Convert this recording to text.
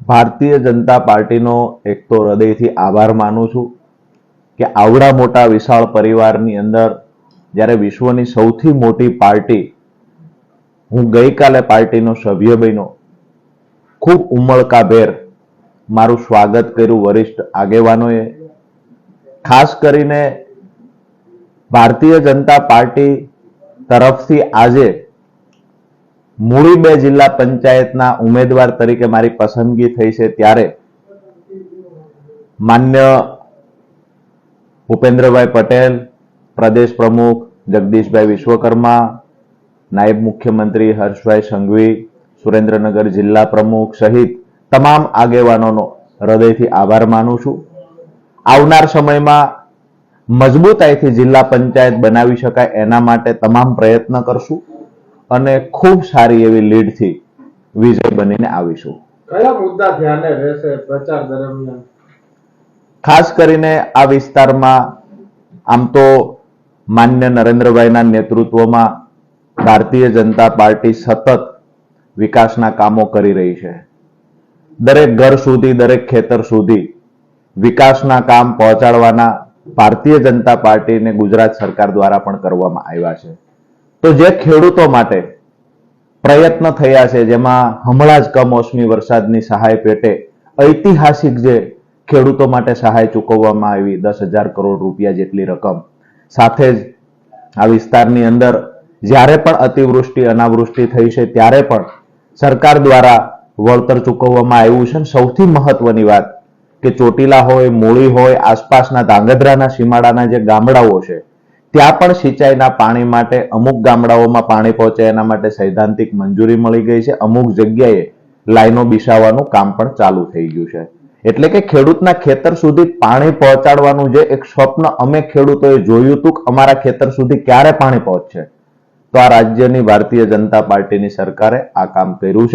ભારતીય જનતા પાર્ટીનો એક તો હૃદયથી આભાર માનું છું કે આવડા મોટા વિશાળ પરિવારની અંદર જ્યારે વિશ્વની સૌથી મોટી પાર્ટી, હું ગઈકાલે પાર્ટીનો સભ્ય બન્યો, ખૂબ ઉમળકાભેર મારું સ્વાગત કર્યું વરિષ્ઠ આગેવાનોએ. ખાસ કરીને ભારતીય જનતા પાર્ટી તરફથી આજે મૂળી 2 જિલ્લા પંચાયતના ઉમેદવાર તરીકે મારી પસંદગી થઈ છે, ત્યારે માન્ય ભૂપેન્દ્રભાઈ પટેલ, પ્રદેશ પ્રમુખ જગદીશભાઈ વિશ્વકર્મા, નાયબ મુખ્યમંત્રી હર્ષભાઈ સંઘવી, સુરેન્દ્રનગર જિલ્લા પ્રમુખ સહિત તમામ આગેવાનોનો હૃદયથી આભાર માનું છું. આવનાર સમયમાં મજબૂતાઈથી જિલ્લા પંચાયત બનાવી શકાય એના માટે તમામ પ્રયત્ન કરશું અને ખૂબ સારી એવી લીડથી વિજય બનીને આવીશું. કયા મુદ્દા ધ્યાને રહેશે પ્રચાર દરમિયાન? ખાસ કરીને આ વિસ્તારમાં આમ તો માન્ય નરેન્દ્રભાઈના નેતૃત્વમાં ભારતીય જનતા પાર્ટી સતત વિકાસના કામો કરી રહી છે. દરેક ઘર સુધી, દરેક ખેતર સુધી વિકાસના કામ પહોંચાડવાના ભારતીય જનતા પાર્ટીને ગુજરાત સરકાર દ્વારા પણ કરવામાં આવ્યા છે. તો જે ખેડૂતો માટે પ્રયત્ન થયા છે, જેમાં હમણાં જ કમોસમી વરસાદની સહાય પેટે ઐતિહાસિક જે ખેડૂતો માટે સહાય ચૂકવવામાં આવી 10,000 કરોડ રૂપિયા જેટલી રકમ, સાથે જ આ વિસ્તારની અંદર જ્યારે પણ અતિવૃષ્ટિ અનાવૃષ્ટિ થઈ છે ત્યારે પણ સરકાર દ્વારા વળતર ચૂકવવામાં આવ્યું છે. સૌથી મહત્વની વાત કે ચોટીલા હોય, મૂળી હોય, આસપાસના ધાંગધ્રાના સીમાડાના જે ગામડાઓ છે ત્યાં પણ સિંચાઈના પાણી માટે અમુક ગામડાઓમાં પાણી પહોંચે એના માટે સૈદ્ધાંતિક મંજૂરી મળી ગઈ છે. અમુક જગ્યાએ લાઈનો બિછાવવાનું કામ પણ ચાલુ થઈ ગયું છે. એટલે કે ખેડૂતના ખેતર સુધી પાણી પહોંચાડવાનું જે એક સ્વપ્ન અમે ખેડૂતોએ જોયું હતું કે અમારા ખેતર સુધી ક્યારે પાણી પહોંચશે, તો આ રાજ્યની ભારતીય જનતા પાર્ટીની સરકારે આ કામ કર્યું છે.